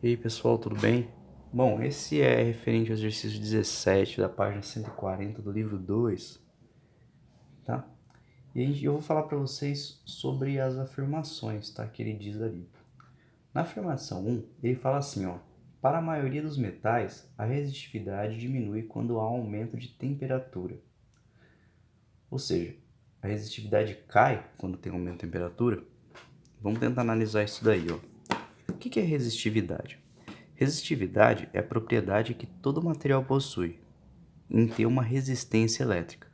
E aí pessoal, tudo bem? Bom, esse é referente ao exercício 17 da página 140 do livro 2, tá? E eu vou falar para vocês sobre as afirmações, tá? Que ele diz ali. Na afirmação 1, ele fala assim, ó. Para a maioria dos metais, a resistividade diminui quando há aumento de temperatura. Ou seja, a resistividade cai quando tem aumento de temperatura. Vamos tentar analisar isso daí, ó. O que é resistividade? Resistividade é a propriedade que todo material possui em ter uma resistência elétrica.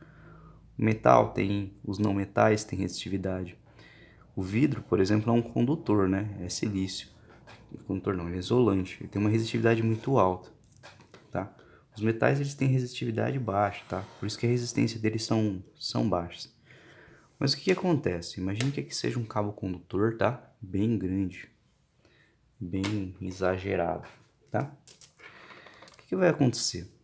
O metal tem, os não metais têm resistividade. O vidro, por exemplo, é um condutor, né? É silício. Condutor não, ele é isolante. Ele tem uma resistividade muito alta, tá? Os metais eles têm resistividade baixa, tá? Por isso que a resistência deles são baixas. Mas o que acontece? Imagine que aqui seja um cabo condutor, tá? Bem grande, bem exagerado, tá? O que vai acontecer?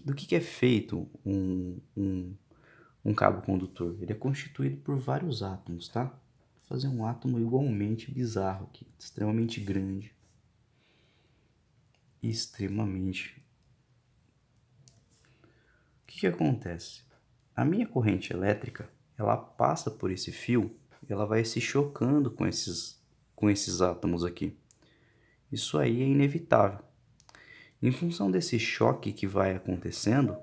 Do que é feito um cabo condutor? Ele é constituído por vários átomos, tá? Vou fazer um átomo igualmente bizarro aqui, extremamente grande e extremamente. O que acontece? A minha corrente elétrica, ela passa por esse fio e ela vai se chocando com esses átomos aqui. Isso aí é inevitável. Em função desse choque que vai acontecendo,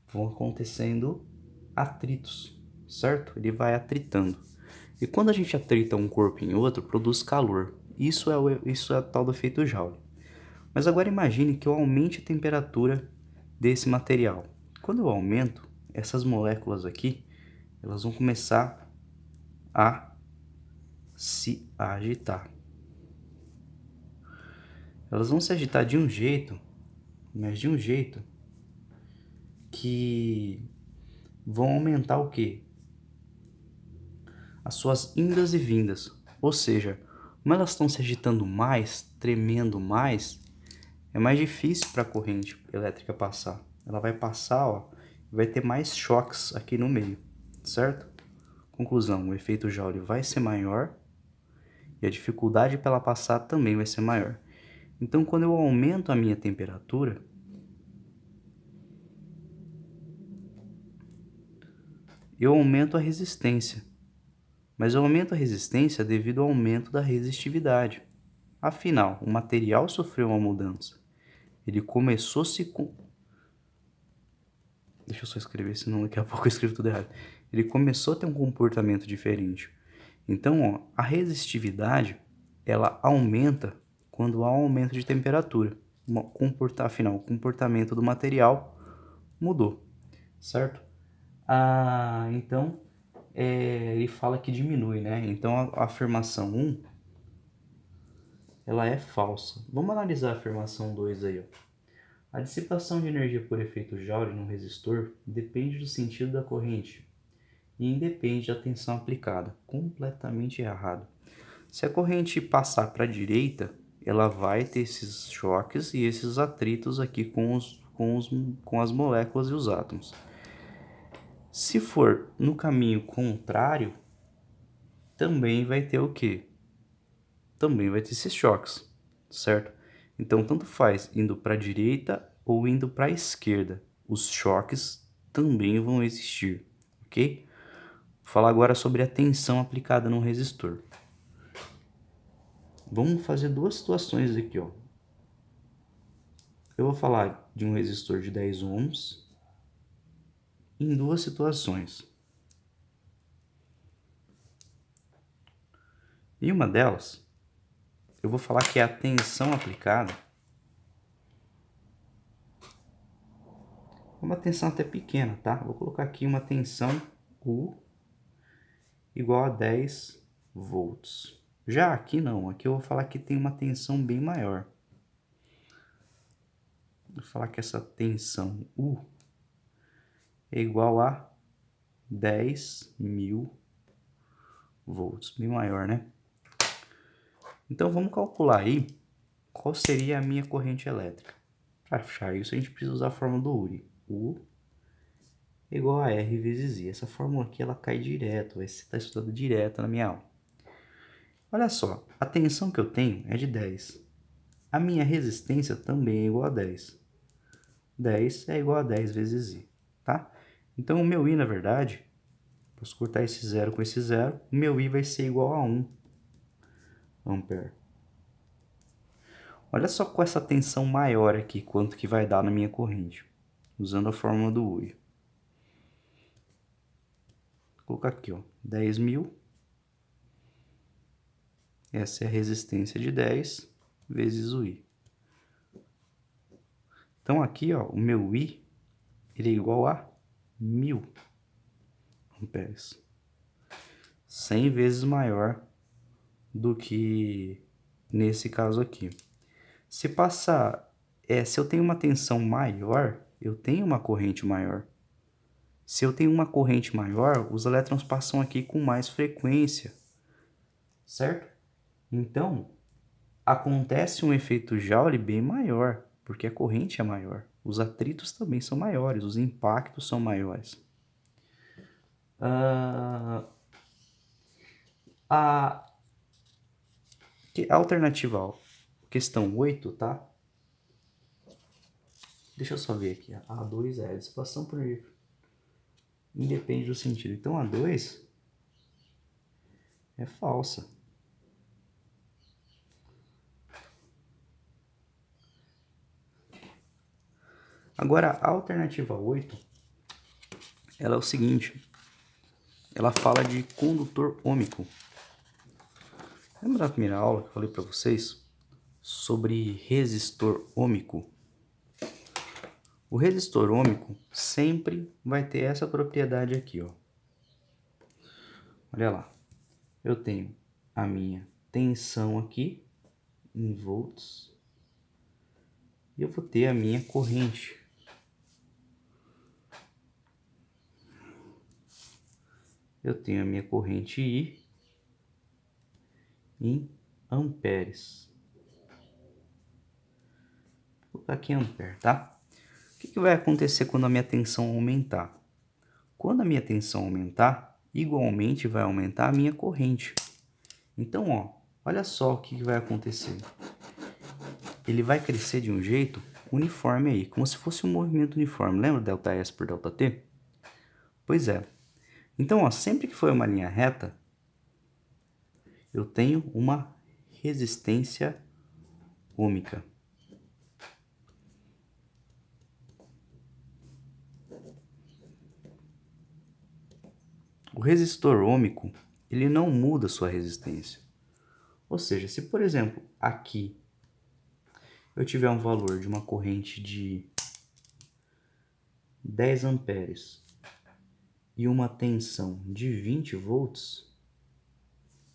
vão acontecendo atritos, certo? Ele vai atritando. E quando a gente atrita um corpo em outro, produz calor. Isso é o tal do efeito Joule. Mas agora imagine que eu aumente a temperatura desse material. Quando eu aumento, essas moléculas aqui, elas vão começar a se agitar. Elas vão se agitar de um jeito, mas de um jeito que vão aumentar o quê? As suas indas e vindas. Ou seja, como elas estão se agitando mais, tremendo mais, é mais difícil para a corrente elétrica passar. Ela vai passar, ó, e vai ter mais choques aqui no meio, certo? Conclusão, o efeito Joule vai ser maior e a dificuldade para ela passar também vai ser maior. Então, quando eu aumento a minha temperatura, eu aumento a resistência. Mas eu aumento a resistência devido ao aumento da resistividade. Afinal, o material sofreu uma mudança. Ele começou a se... Deixa eu só escrever, senão daqui a pouco eu escrevo tudo errado. Ele começou a ter um comportamento diferente. Então, ó, a resistividade, ela aumenta quando há um aumento de temperatura. Afinal, o comportamento do material mudou, certo? Então, ele fala que diminui, né? Então, a afirmação 1, ela é falsa. Vamos analisar a afirmação 2 aí, ó. A dissipação de energia por efeito Joule num resistor depende do sentido da corrente e independe da tensão aplicada. Completamente errado. Se a corrente passar para a direita, ela vai ter esses choques e esses atritos aqui com as moléculas e os átomos. Se for no caminho contrário, também vai ter o quê? Também vai ter esses choques, certo? Então, tanto faz indo para a direita ou indo para a esquerda, os choques também vão existir, ok? Vou falar agora sobre a tensão aplicada no resistor. Vamos fazer duas situações aqui, ó. Eu vou falar de um resistor de 10 ohms em duas situações. Em uma delas, eu vou falar que a tensão aplicada é uma tensão até pequena, tá? Vou colocar aqui uma tensão U igual a 10 volts. Já aqui não, aqui eu vou falar que tem uma tensão bem maior. Vou falar que essa tensão U é igual a 10.000 volts, bem maior, né? Então vamos calcular aí qual seria a minha corrente elétrica. Para achar isso a gente precisa usar a fórmula do Uri. U é igual a R vezes I. Essa fórmula aqui ela cai direto, vai estar estudando direto na minha aula. Olha só, a tensão que eu tenho é de 10. A minha resistência também é igual a 10. 10 é igual a 10 vezes I, tá? Então, o meu I, na verdade, posso cortar esse zero com esse zero, o meu I vai ser igual a 1 ampere. Olha só com essa tensão maior aqui, quanto que vai dar na minha corrente, usando a fórmula do Ui. Vou colocar aqui, ó, 10.000. Essa é a resistência de 10 vezes o I. Então aqui, ó, o meu I, ele é igual a 1.000 amperes. 100 vezes maior do que nesse caso aqui. Se passar, se eu tenho uma tensão maior, eu tenho uma corrente maior. Se eu tenho uma corrente maior, os elétrons passam aqui com mais frequência, certo? Então, acontece um efeito Joule bem maior, porque a corrente é maior. Os atritos também são maiores, os impactos são maiores. A alternativa, questão 8, tá? Deixa eu só ver aqui. A2 é a dissipação por energia. Independe do sentido. Então, a 2 é falsa. Agora, a alternativa 8, ela é o seguinte. Ela fala de condutor ôhmico. Lembra da primeira aula que eu falei para vocês sobre resistor ôhmico? O resistor ôhmico sempre vai ter essa propriedade aqui, ó. Olha lá. Eu tenho a minha tensão aqui em volts e eu vou ter a minha corrente. Eu tenho a minha corrente I em amperes. Vou colocar aqui em ampere, tá? O que vai acontecer quando a minha tensão aumentar? Quando a minha tensão aumentar, igualmente vai aumentar a minha corrente. Então, ó, olha só o que vai acontecer. Ele vai crescer de um jeito uniforme aí, como se fosse um movimento uniforme. Lembra ΔS por ΔT? Pois é. Então, ó, sempre que for uma linha reta, eu tenho uma resistência ôhmica. O resistor ôhmico, ele não muda sua resistência. Ou seja, se por exemplo, aqui eu tiver um valor de uma corrente de 10 amperes e uma tensão de 20 volts,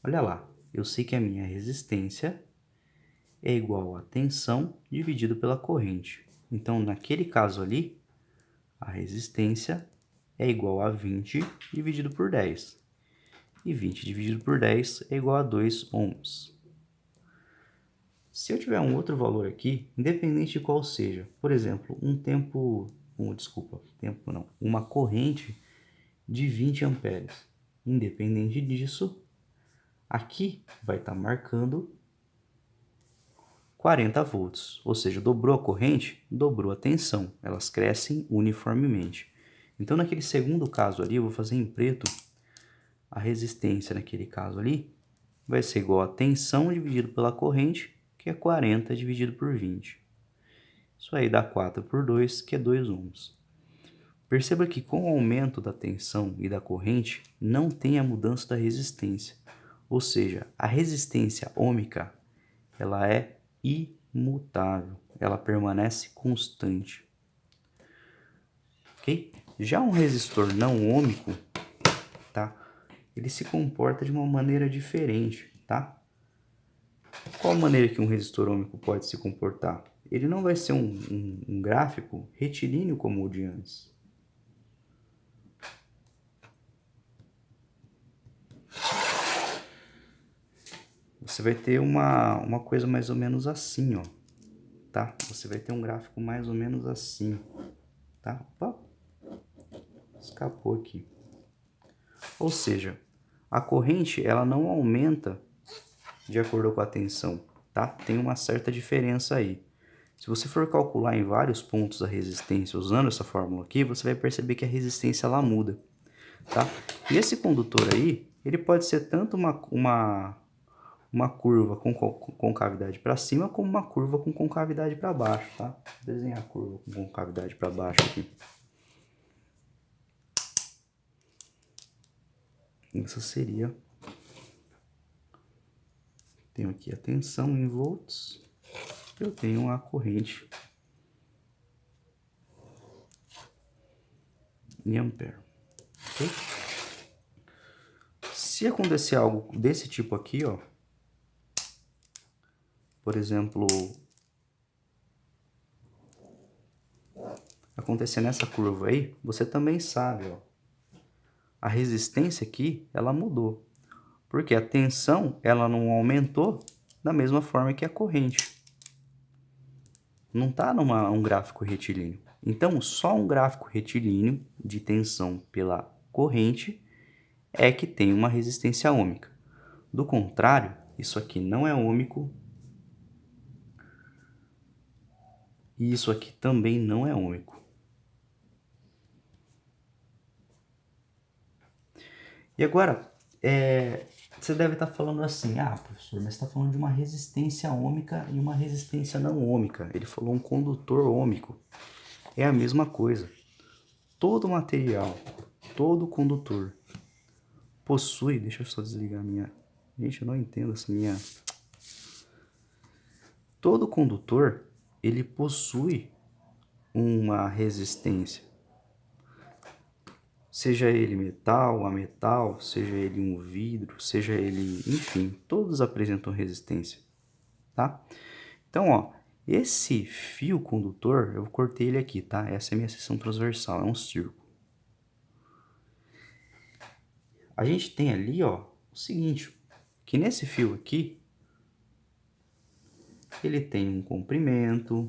olha lá, eu sei que a minha resistência é igual a tensão dividido pela corrente. Então, naquele caso ali, a resistência é igual a 20 dividido por 10. E 20 dividido por 10 é igual a 2 ohms. Se eu tiver um outro valor aqui, independente de qual seja, por exemplo, uma corrente de 20 amperes. Independente disso, aqui vai estar marcando 40 volts, ou seja, dobrou a corrente, dobrou a tensão, elas crescem uniformemente. Então, naquele segundo caso ali, eu vou fazer em preto, a resistência naquele caso ali vai ser igual a tensão dividido pela corrente, que é 40 dividido por 20. Isso aí dá 4 por 2, que é 2 ohms. Perceba que com o aumento da tensão e da corrente, não tem a mudança da resistência. Ou seja, a resistência ôhmica, ela é imutável, ela permanece constante. Ok? Já um resistor não ôhmico, tá? Ele se comporta de uma maneira diferente, tá? Qual a maneira que um resistor ôhmico pode se comportar? Ele não vai ser um gráfico retilíneo como o de antes. Você vai ter uma coisa mais ou menos assim, ó, tá? Você vai ter um gráfico mais ou menos assim, tá? Opa, escapou aqui. Ou seja, a corrente, ela não aumenta de acordo com a tensão, tá? Tem uma certa diferença aí. Se você for calcular em vários pontos a resistência usando essa fórmula aqui, você vai perceber que a resistência ela muda, tá? E esse condutor aí, ele pode ser tanto uma curva com concavidade para cima, como uma curva com concavidade para baixo, tá? Vou desenhar a curva com concavidade para baixo aqui. Isso seria... Tenho aqui a tensão em volts, eu tenho a corrente em ampere, ok? Se acontecer algo desse tipo aqui, ó, por exemplo, acontecer nessa curva aí, você também sabe, ó, a resistência aqui, ela mudou, porque a tensão, ela não aumentou da mesma forma que a corrente. Não está um gráfico retilíneo. Então, só um gráfico retilíneo de tensão pela corrente é que tem uma resistência ômica. Do contrário, isso aqui não é ômico e isso aqui também não é ômico. E agora, você deve estar falando assim, ah, professor, mas você está falando de uma resistência ômica e uma resistência não ômica. Ele falou um condutor ômico. É a mesma coisa. Todo material, todo condutor possui... Deixa eu só desligar a minha... Gente, eu não entendo essa minha... Todo condutor, ele possui uma resistência. Seja ele metal, a metal, seja ele um vidro, seja ele... Enfim, todos apresentam resistência, tá? Então, ó, esse fio condutor, eu cortei ele aqui, tá? Essa é a minha seção transversal, é um círculo. A gente tem ali, ó, o seguinte, que nesse fio aqui, ele tem um comprimento.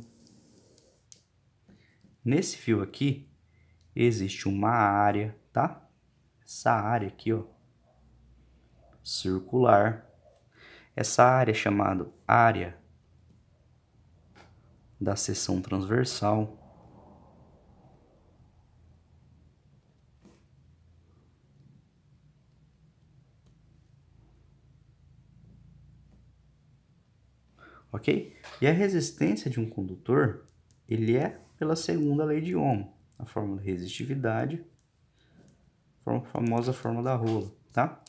Nesse fio aqui, existe uma área, tá? Essa área aqui, ó, circular. Essa área é chamada área da seção transversal. Ok? E a resistência de um condutor, ele é pela segunda lei de Ohm, a fórmula de resistividade, a famosa fórmula da rola, tá?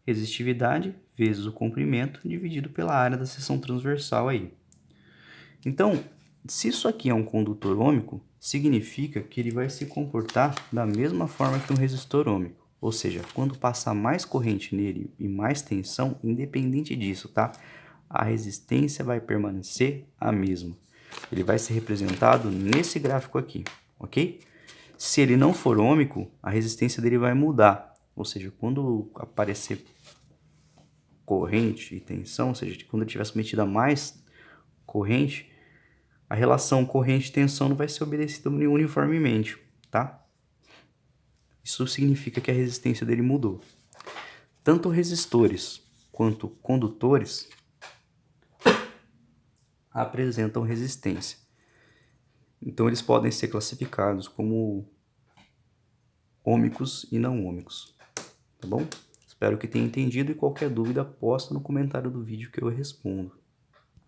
Resistividade vezes o comprimento dividido pela área da seção transversal aí. Então, se isso aqui é um condutor ômico, significa que ele vai se comportar da mesma forma que um resistor ômico. Ou seja, quando passar mais corrente nele e mais tensão, independente disso, tá? A resistência vai permanecer a mesma. Ele vai ser representado nesse gráfico aqui, ok? Se ele não for ômico, a resistência dele vai mudar. Ou seja, quando aparecer corrente e tensão, ou seja, quando ele tiver submetido a mais corrente, a relação corrente-tensão não vai ser obedecida uniformemente, tá? Isso significa que a resistência dele mudou. Tanto resistores quanto condutores apresentam resistência. Então eles podem ser classificados como ômicos e não ômicos, tá bom? Espero que tenha entendido e qualquer dúvida posta no comentário do vídeo que eu respondo.